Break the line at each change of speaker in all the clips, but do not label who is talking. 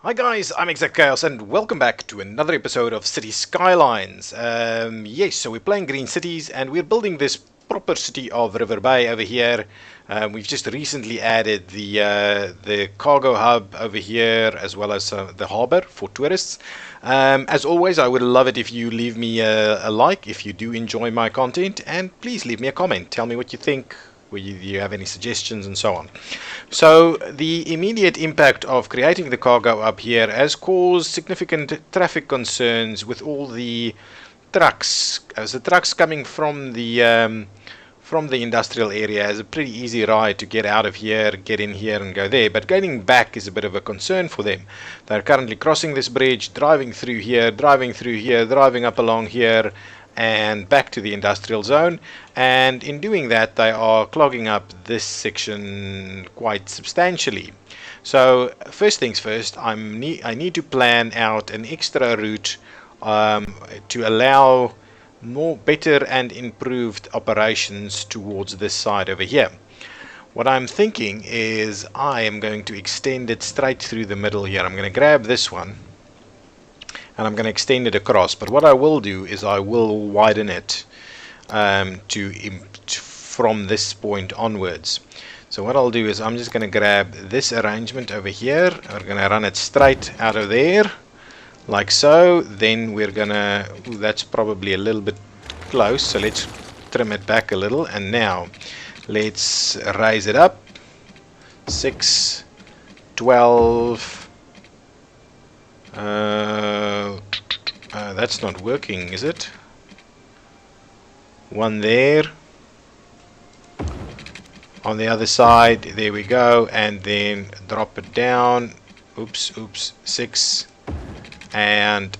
Hi guys, I'm ExactChaos and welcome back to another episode of Cities Skylines. Yes, so we're playing Green Cities and we're building this proper city of River Bay over here. We've just recently added the cargo hub over here as well as the harbour for tourists. As always, I would love it if you leave me a like if you do enjoy my content, and please leave me a comment. Tell me what you think, whether you have any suggestions and so on. So the immediate impact of creating the cargo up here has caused significant traffic concerns with all the trucks. As the trucks coming from the industrial area is a pretty easy ride to get out of here, get in here and go there, but getting back is a bit of a concern for them. They're currently crossing this bridge, driving through here, driving up along here and back to the industrial zone, and in doing that they are clogging up this section quite substantially. So first things first, I need to plan out an extra route to allow better and improved operations towards this side over here. What I'm thinking is I am going to extend it straight through the middle here. I'm going to grab this one and I'm going to extend it across, but what I will do is I will widen it from this point onwards. So what I'll do is I'm just going to grab this arrangement over here. We're going to run it straight out of there like so. Then we're going to, that's probably a little bit close, so let's trim it back a little, and now let's raise it up 6, 12. That's not working, is it? One there. On the other side, there we go, and then drop it down. Oops, 6, and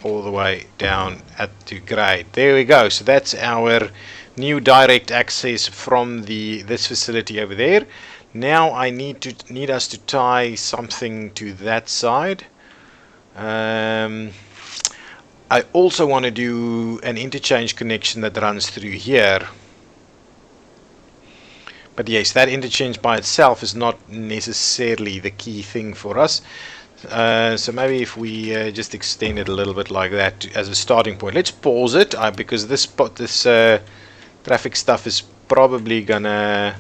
all the way down to grade. There we go. So that's our new direct access from this facility over there. Now I need us to tie something to that side. I also want to do an interchange connection that runs through here. But yes, that interchange by itself is not necessarily the key thing for us. So maybe if we just extend it a little bit like that as a starting point. Let's pause it because this traffic stuff is probably gonna...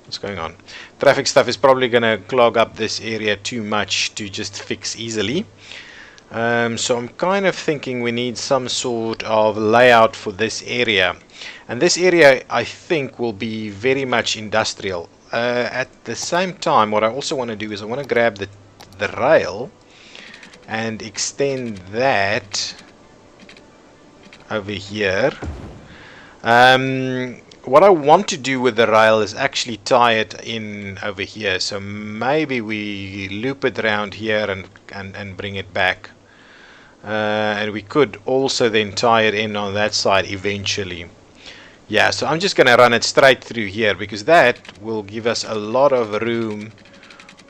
What's going on? Traffic stuff is probably gonna clog up this area too much to just fix easily. So I'm kind of thinking we need some sort of layout for this area, and this area I think will be very much industrial. At the same time, what I also want to do is I want to grab the rail and extend that over here. What I want to do with the rail is actually tie it in over here, so maybe we loop it around here and bring it back. And we could also then tie it in on that side eventually. Yeah, so I'm just going to run it straight through here because that will give us a lot of room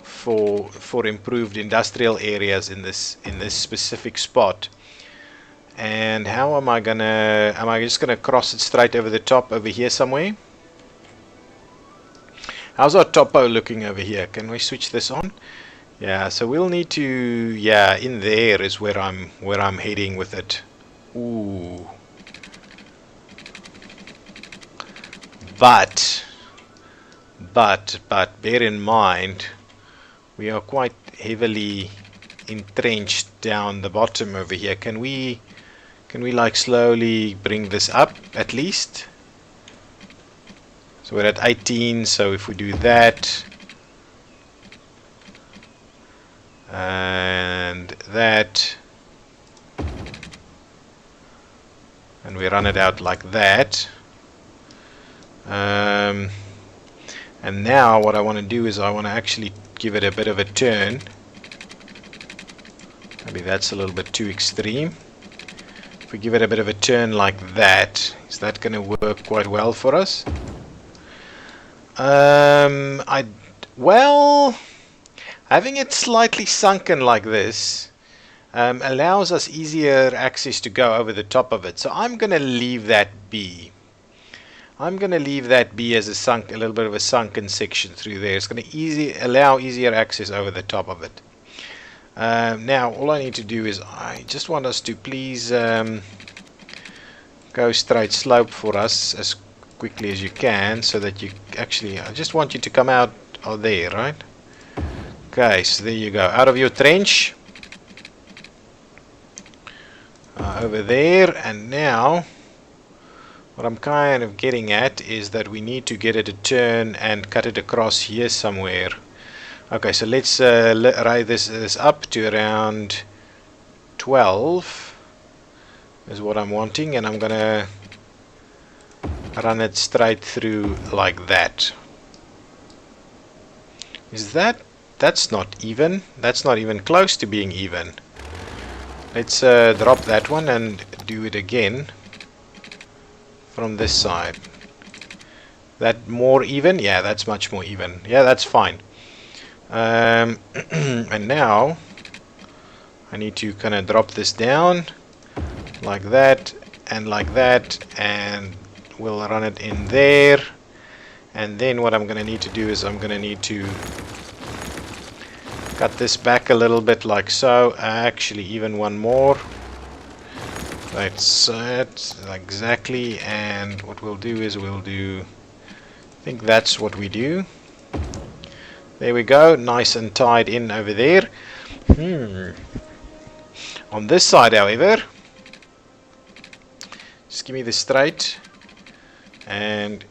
for improved industrial areas in this specific spot. And how am I just gonna cross it straight over the top over here somewhere? How's our topo looking over here? Can we switch this on? Yeah, so we'll need to, yeah, in there is where I'm heading with it. Ooh. But bear in mind we are quite heavily entrenched down the bottom over here. Can we like slowly bring this up at least? So we're at 18, so if we do that and that and we run it out like that, and now what I want to do is I want to actually give it a bit of a turn. Maybe that's a little bit too extreme. If we give it a bit of a turn like that, is that going to work quite well for us? Well, having it slightly sunken like this allows us easier access to go over the top of it. So I'm going to leave that be. I'm going to leave that be as a little bit of a sunken section through there. It's going to allow easier access over the top of it. Now all I need to do is I just want us to please go straight slope for us as quickly as you can, so that you actually, I just want you to come out of there, right? Okay, so there you go, out of your trench, over there. And now what I'm kind of getting at is that we need to get it to turn and cut it across here somewhere. Okay, so let's raise this up to around 12 is what I'm wanting, and I'm gonna run it straight through like that. That's not even. That's not even close to being even. Let's drop that one and do it again from this side. That more even? Yeah, that's much more even. Yeah, that's fine. And now I need to kind of drop this down like that and like that, and we'll run it in there. And then what I'm going to need to do is I'm going to need to cut this back a little bit like so. Actually, even one more. That's it, exactly. And what we'll do is we'll do, I think that's what we do. There we go, nice and tied in over there. On this side, however, just give me the straight, and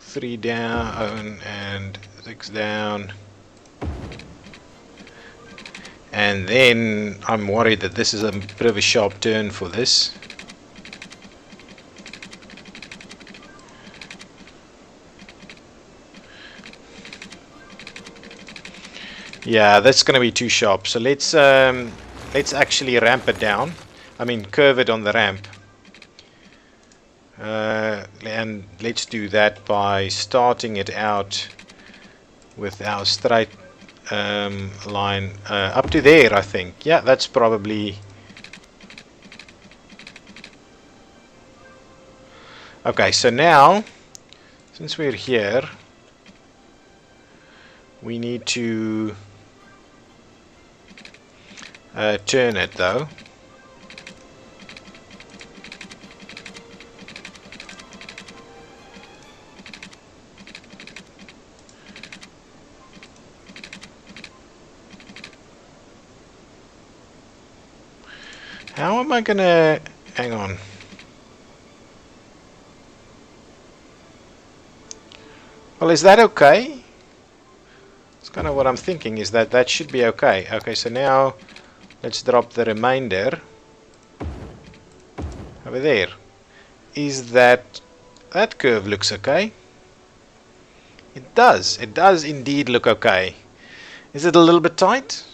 3 down and 6 down. And then I'm worried that this is a bit of a sharp turn for this. Yeah, that's going to be too sharp. So let's actually ramp it down. I mean, curve it on the ramp. And let's do that by starting it out with our straight line up to there, I think. Yeah, that's probably okay. So now, since we're here, we need to turn it though. How am I gonna, hang on. Well, is that okay? It's kind of what I'm thinking, is that that should be okay. Okay, so now let's drop the remainder over there. Is that curve looks okay? It does indeed look okay. Is it a little bit tight?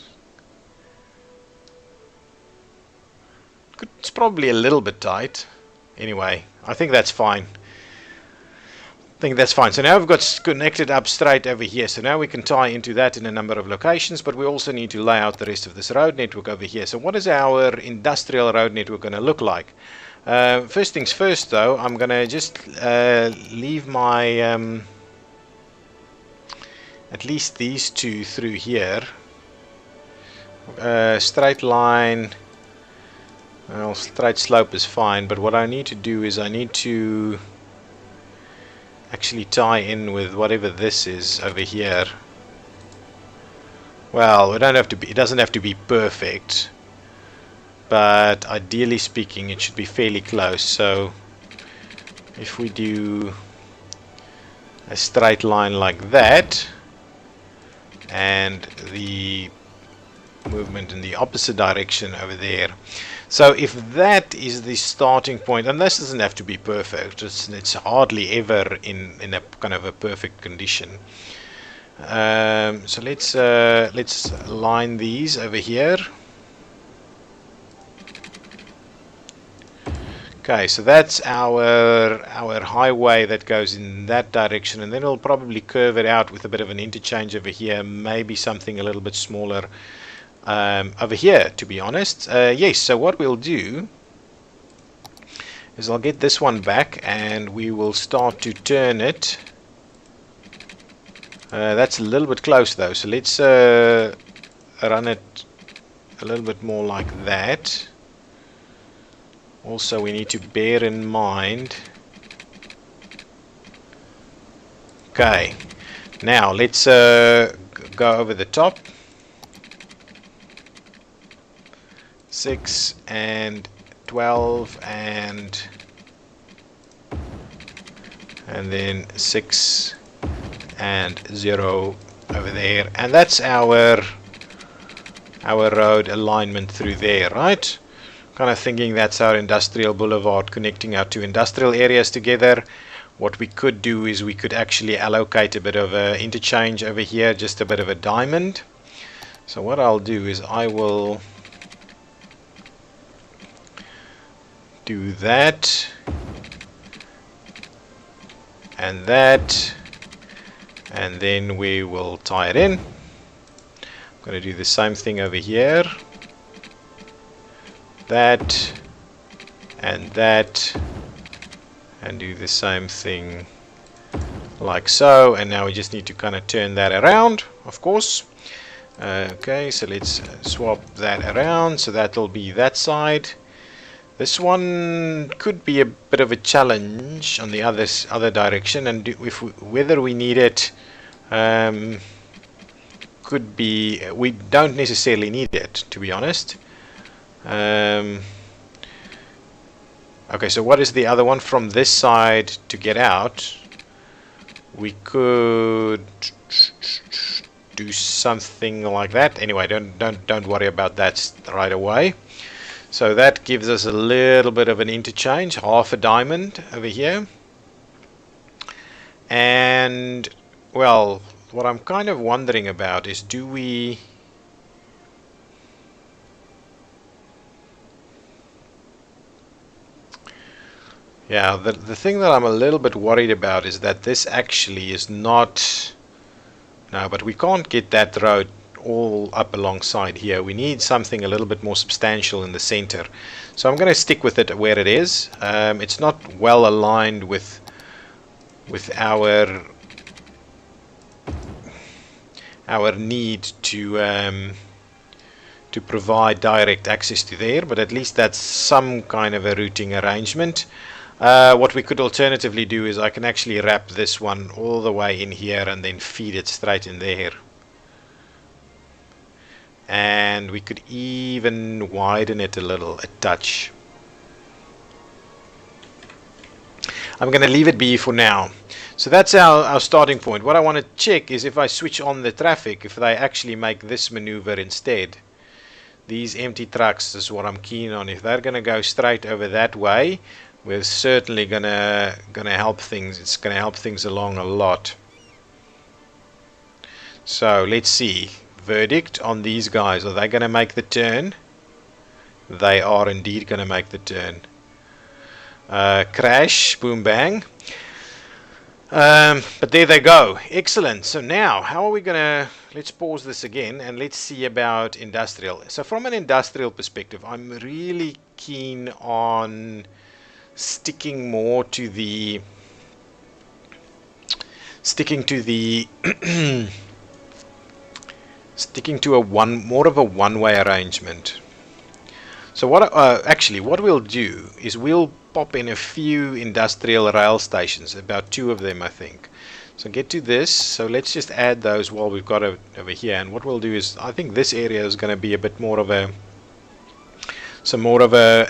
It's probably a little bit tight. Anyway, I think that's fine. So now we've got connected up straight over here. So now we can tie into that in a number of locations, but we also need to lay out the rest of this road network over here. So what is our industrial road network going to look like? First things first though, I'm going to just leave my at least these two through here. Straight line. Well, straight slope is fine, but what I need to do is I need to actually tie in with whatever this is over here. Well, it doesn't have to be perfect, but ideally speaking it should be fairly close. So if we do a straight line like that and the movement in the opposite direction over there. So if that is the starting point, and this doesn't have to be perfect, it's hardly ever in a kind of a perfect condition. So let's line these over here. Okay, so that's our highway that goes in that direction, and then we'll probably curve it out with a bit of an interchange over here, maybe something a little bit smaller over here, to be honest. Yes, so what we'll do is I'll get this one back and we will start to turn it. That's a little bit close though, so let's run it a little bit more like that. Also, we need to bear in mind. Okay, now let's go over the top. 6 and 12 and then 6 and 0 over there, and that's our road alignment through there, right? Kind of thinking that's our industrial boulevard connecting our two industrial areas together. What we could do is we could actually allocate a bit of a interchange over here, just a bit of a diamond. So what I'll do is I will do that and that, and then we will tie it in. I'm going to do the same thing over here, that and that, and do the same thing like so. And now we just need to kind of turn that around, of course. Okay, so let's swap that around, so that'll be that side. This one could be a bit of a challenge on the other direction, and whether we need it could be, we don't necessarily need it, to be honest. Okay, so what is the other one from this side to get out? We could do something like that. Anyway, don't worry about that right away. So that gives us a little bit of an interchange, half a diamond over here. And, well, what I'm kind of wondering about is, do we... Yeah, the thing that I'm a little bit worried about is that this actually is not... No, but we can't get that road all up alongside here. We need something a little bit more substantial in the center, so I'm going to stick with it where it is. It's not well aligned with our need to provide direct access to there, but at least that's some kind of a routing arrangement. What we could alternatively do is I can actually wrap this one all the way in here and then feed it straight in there. And we could even widen it a touch. I'm going to leave it be for now. So that's our starting point. What I want to check is if I switch on the traffic, if they actually make this maneuver instead. These empty trucks is what I'm keen on. If they're going to go straight over that way, we're certainly gonna help things. It's going to help things along a lot. So let's see. Verdict on these guys. Are they going to make the turn? They are indeed going to make the turn. Crash, boom, bang. But there they go. Excellent. So now, how are we going to... Let's pause this again and let's see about industrial. So from an industrial perspective, I'm really keen on sticking more to the... Sticking to a more of a one-way arrangement. So what what we'll do is we'll pop in a few industrial rail stations, about 2 of them I think. So get to this, so let's just add those while we've got it over here. And what we'll do is, I think this area is going to be a bit more of a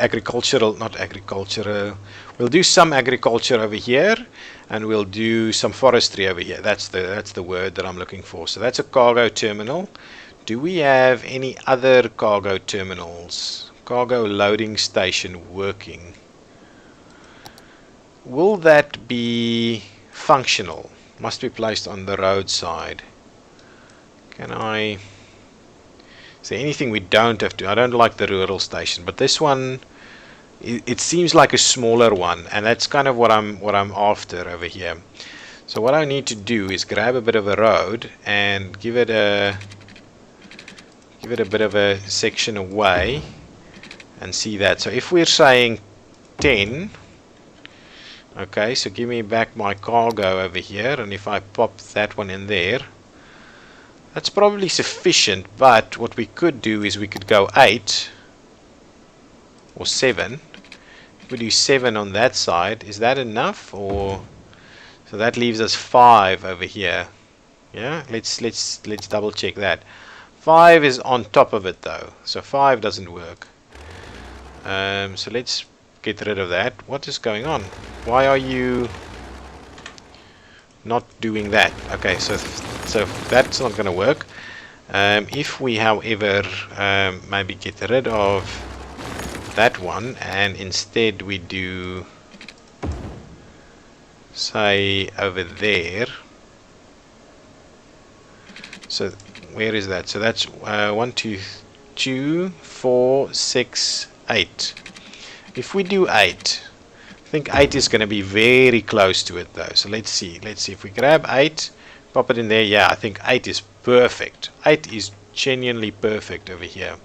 agricultural, not agricultural, we'll do some agriculture over here and we'll do some forestry over here. That's the word that I'm looking for. So that's a cargo terminal. Do we have any other cargo terminals? Cargo loading station working. Will that be functional? Must be placed on the roadside. Is there anything we don't have to? I don't like the rural station, but this one, it seems like a smaller one, and that's kind of what I'm after over here. So what I need to do is grab a bit of a road and give it a bit of a section away and see that. So if we're saying 10, Okay, so give me back my cargo over here, and if I pop that one in there, that's probably sufficient. But what we could do is we could go 8 or 7. If we do 7 on that side, is that enough? Or so that leaves us 5 over here. Yeah, let's double check that. 5 is on top of it though, so 5 doesn't work. So let's get rid of that. What is going on? Why are you not doing that? Okay, so that's not going to work. If we, however, maybe get rid of that one and instead we do, say, over there. So where is that? So that's 1, 2, 4, 6, 8. If we do 8, I think 8 is going to be very close to it though. So let's see if we grab 8, pop it in there. Yeah, I think 8 is perfect. 8 is genuinely perfect over here.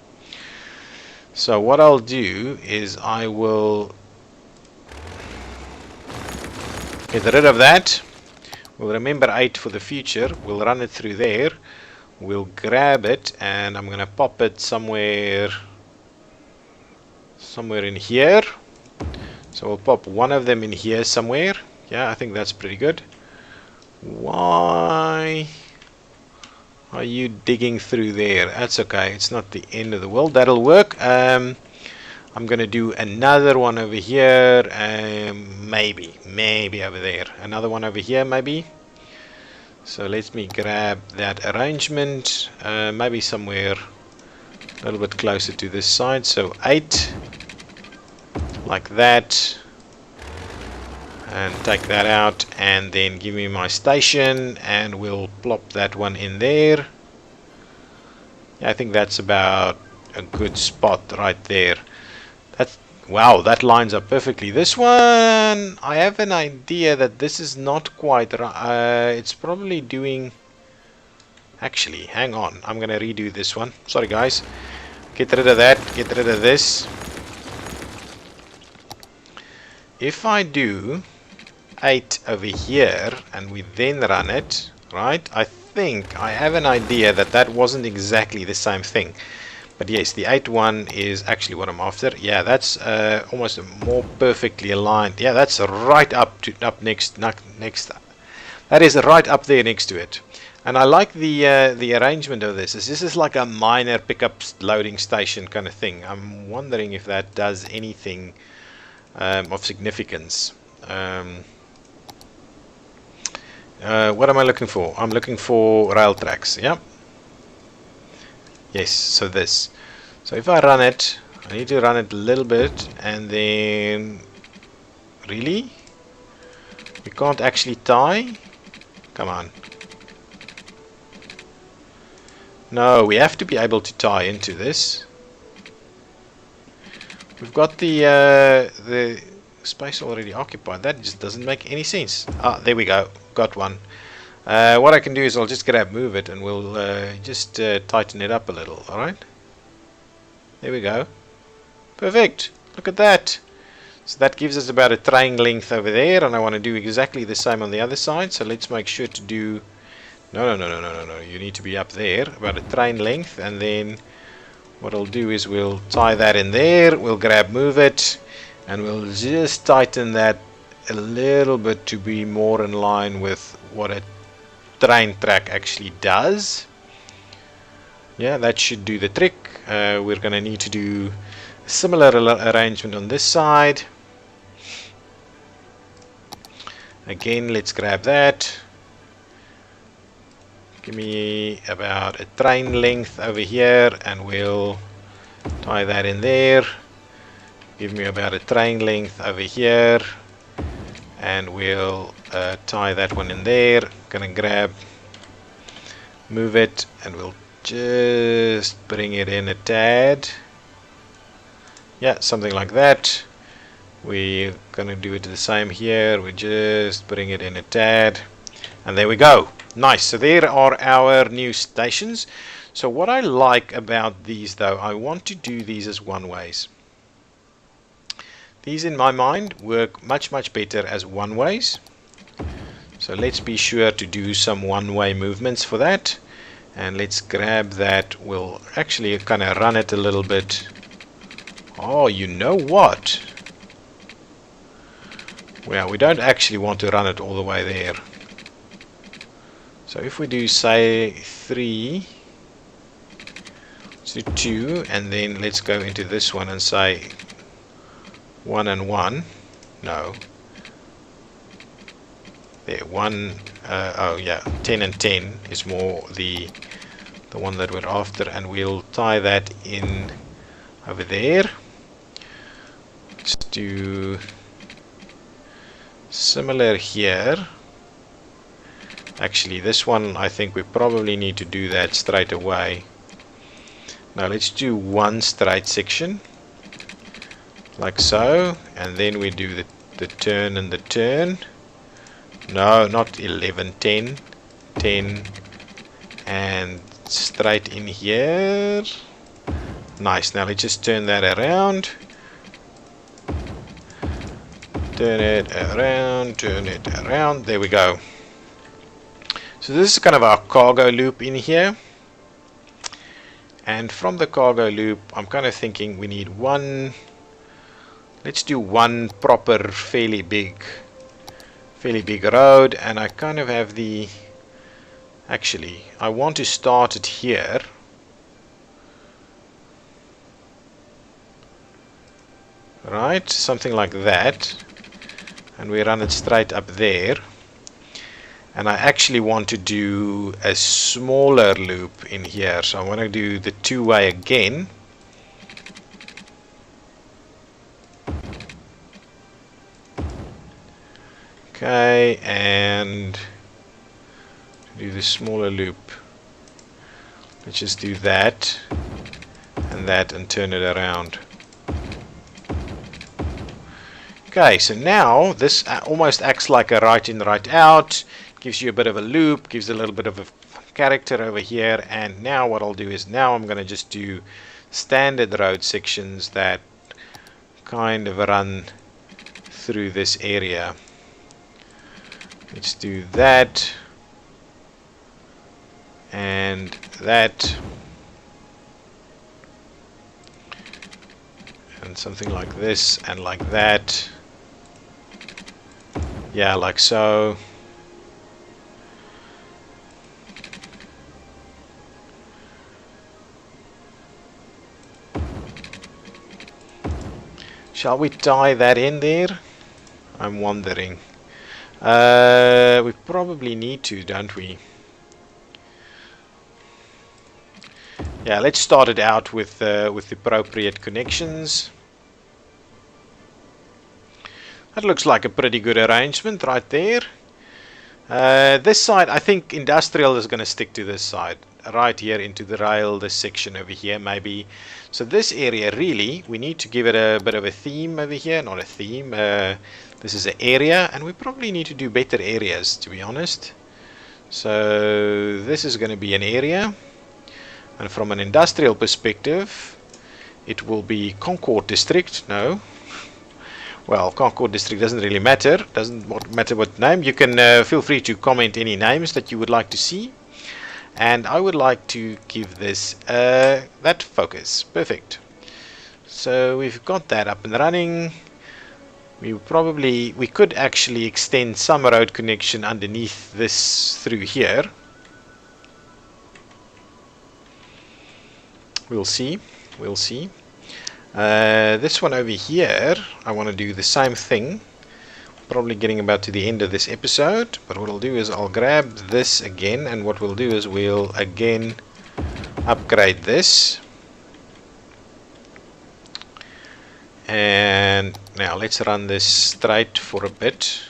So what I'll do is I will get rid of that. We'll remember 8 for the future. We'll run it through there. We'll grab it and I'm going to pop it somewhere in here. So we'll pop one of them in here somewhere. Yeah, I think that's pretty good. Why are you digging through there? That's okay. It's not the end of the world. That'll work. I'm going to do another one over here. Maybe over there. Another one over here, maybe. So let me grab that arrangement. Maybe somewhere a little bit closer to this side. So 8. Like that, and take that out, and then give me my station, and we'll plop that one in there. Yeah, I think that's about a good spot right there. That's, wow, that lines up perfectly. This one, I have an idea that this is not quite right. It's probably doing, actually, hang on, I'm gonna redo this one. Sorry guys, get rid of that, get rid of this. If I do 8 over here and we then run it, right, I think I have an idea that that wasn't exactly the same thing. But yes, the 8 one is actually what I'm after. Yeah, that's almost more perfectly aligned. Yeah, that's right up next. That is right up there next to it. And I like the arrangement of this. This is like a minor pickup loading station kind of thing. I'm wondering if that does anything of significance. What am I looking for? I'm looking for rail tracks. Yeah. Yes. So this. So if I run it, I need to run it a little bit, and then really, we can't actually tie. Come on. No, we have to be able to tie into this. We've got the space already occupied. That just doesn't make any sense. Ah, there we go. Got one. What I can do is I'll just move it, and we'll just tighten it up a little. All right. There we go. Perfect. Look at that. So that gives us about a train length over there, and I want to do exactly the same on the other side. So let's make sure to do. No. You need to be up there, about a train length, and then what I'll do is we'll tie that in there, we'll move it, and we'll just tighten that a little bit to be more in line with what a train track actually does. Yeah, that should do the trick. We're going to need to do a similar arrangement on this side. Again, let's grab that. Give me about a train length over here, and we'll tie that in there. Give me about a train length over here, and we'll tie that one in there. Gonna move it, and we'll just bring it in a tad. Yeah, something like that. We're gonna do it the same here. We just bring it in a tad, and there we go. Nice. So there are our new stations. So what I like about these, though, I want to do these as one ways. these in my mind work much better as one-ways. So let's be sure to do some one-way movements for that. And let's grab that. We'll actually kind of run it a little bit. Oh, you know what? Well, we don't actually want to run it all the way there. So if we do, say, 3, let's do 2, and then let's go into this one and say 1 and 1. No. There, 1, oh yeah, 10 and 10 is more the one that we're after, and we'll tie that in over there. Let's do similar here. Actually, this one I think we probably need to do that straight away. Now let's do one straight section like so, and then we do the turn and the turn. No, not 11, 10, 10, and straight in here. Nice. Now let's just turn that around. Turn it around, turn it around. There we go. So this is kind of our cargo loop in here. And from the cargo loop, I'm kind of thinking we need one. Let's do one proper, fairly big road, and I kind of have the. Actually, I want to start it here. Right, something like that, and we run it straight up there. And I actually want to do a smaller loop in here, so I want to do the two-way again. Okay, and do the smaller loop. Let's just do that and turn it around. Okay, so now this almost acts like a right in, right out. Gives you a bit of a loop, gives a little bit of a character over here. And now what I'll do is now I'm going to just do standard road sections that kind of run through this area. Let's do that and that and something like this and like that. Yeah, like so. Shall we tie that in there? I'm wondering. We probably need to, don't we? Yeah, let's start it out with the appropriate connections. That looks like a pretty good arrangement right there. This side, I think industrial is going to stick to this side. Right here into the rail, this section over here maybe. So this area really, we need to give it a bit of a theme over here. Not a theme. This is an area, and we probably need to do better areas, to be honest. So this is going to be an area. And from an industrial perspective, it will be Concord District. No. Well, Concord District doesn't really matter. Doesn't matter what name. You can feel free to comment any names that you would like to see. And I would like to give this that focus. Perfect. So we've got that up and running. We could actually extend some road connection underneath this through here. We'll see. We'll see. This one over here, I want to do the same thing. Probably getting about to the end of this episode, but what I'll do is I'll grab this again, and what we'll do is we'll again upgrade this. And now let's run this straight for a bit.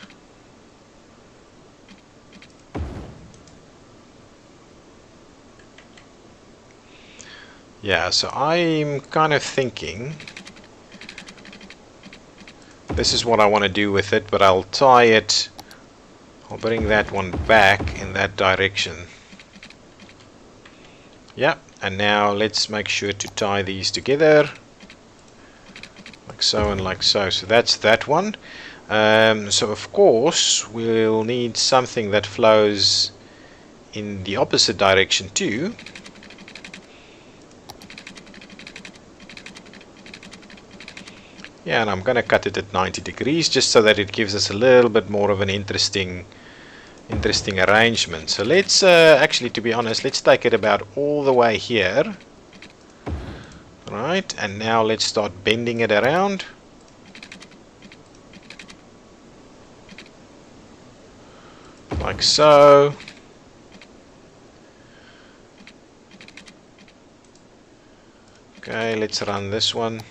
Yeah, so I'm kind of thinking this is what I want to do with it, but I'll tie it, I'll bring that one back in that direction. Yeah, and now let's make sure to tie these together. like so and like so. So that's that one. So of course we'll need something that flows in the opposite direction too. Yeah, and I'm gonna cut it at 90 degrees just so that it gives us a little bit more of an interesting arrangement. So let's actually, to be honest, let's take it about all the way here. Right, and now let's start bending it around. Like so. Okay, let's run this one.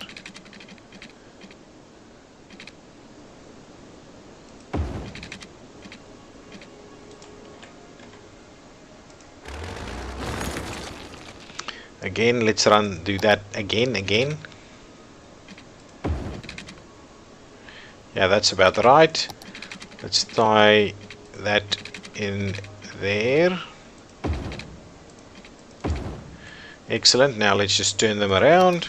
Again, let's do that again. Yeah, that's about right. Let's tie that in there. Excellent. Now let's just turn them around.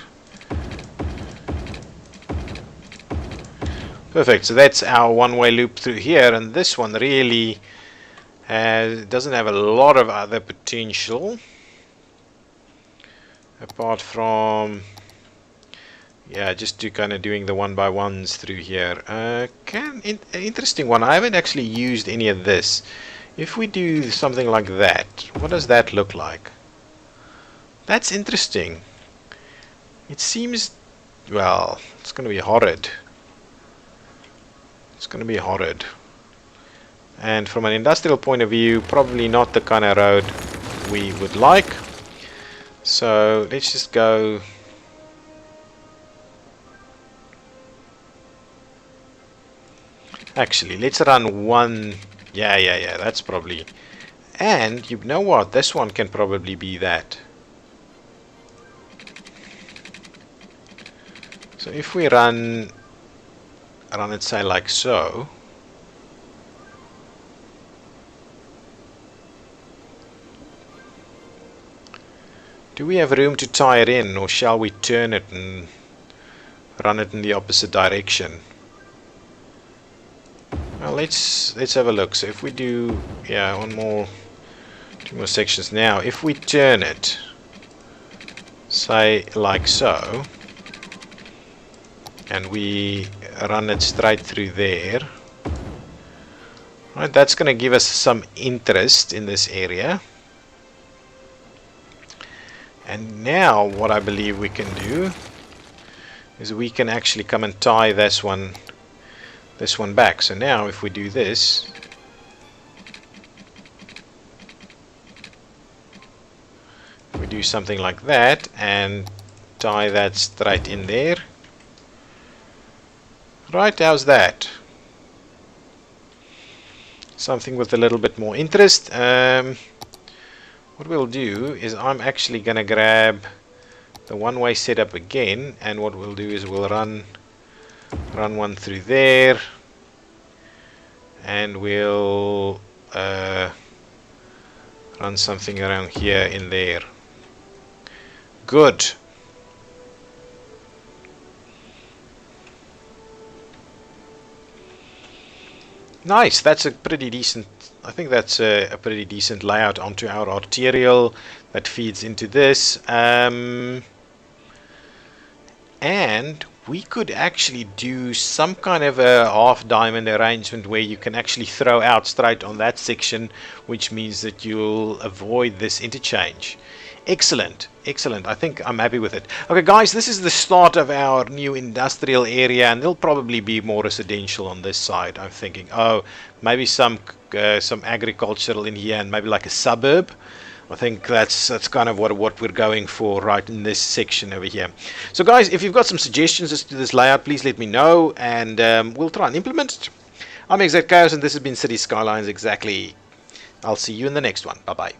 Perfect. So that's our one-way loop through here, and this one really doesn't have a lot of other potential. Apart from, yeah, just to kind of doing the one-by-ones through here. Interesting one. I haven't actually used any of this. If we do something like that, what does that look like? That's interesting. It seems, well, it's going to be horrid. It's going to be horrid. And from an industrial point of view, probably not the kind of road we would like. So let's just go. Actually, let's run one. Yeah, that's probably. And you know what? This one can probably be that. So if we run it, say like so. Do we have room to tie it in, or shall we turn it and run it in the opposite direction? Well, let's have a look. So if we do, yeah, two more sections now. If we turn it, say like so, and we run it straight through there, right? That's going to give us some interest in this area. And now what I believe we can do is we can actually come and tie this one back. So now if we do this, we do something like that and tie that straight in there. Right, how's that? Something with a little bit more interest. What we'll do is I'm actually gonna grab the one-way setup again, and what we'll do is we'll run one through there, and we'll run something around here in there. Good. Nice. That's a pretty decent. I think that's a pretty decent layout onto our arterial that feeds into this. And we could actually do some kind of a half diamond arrangement where you can actually throw out straight on that section, which means that you'll avoid this interchange. Excellent, excellent. I think I'm happy with it. Okay, guys, this is the start of our new industrial area, and there'll probably be more residential on this side. I'm thinking, oh, maybe some agricultural in here, and maybe like a suburb. I think that's kind of what we're going for right in this section over here. So, guys, if you've got some suggestions as to this layout, please let me know, and we'll try and implement it. I'm ExactChaos, and this has been Cities Skylines Exactly. I'll see you in the next one. Bye-bye.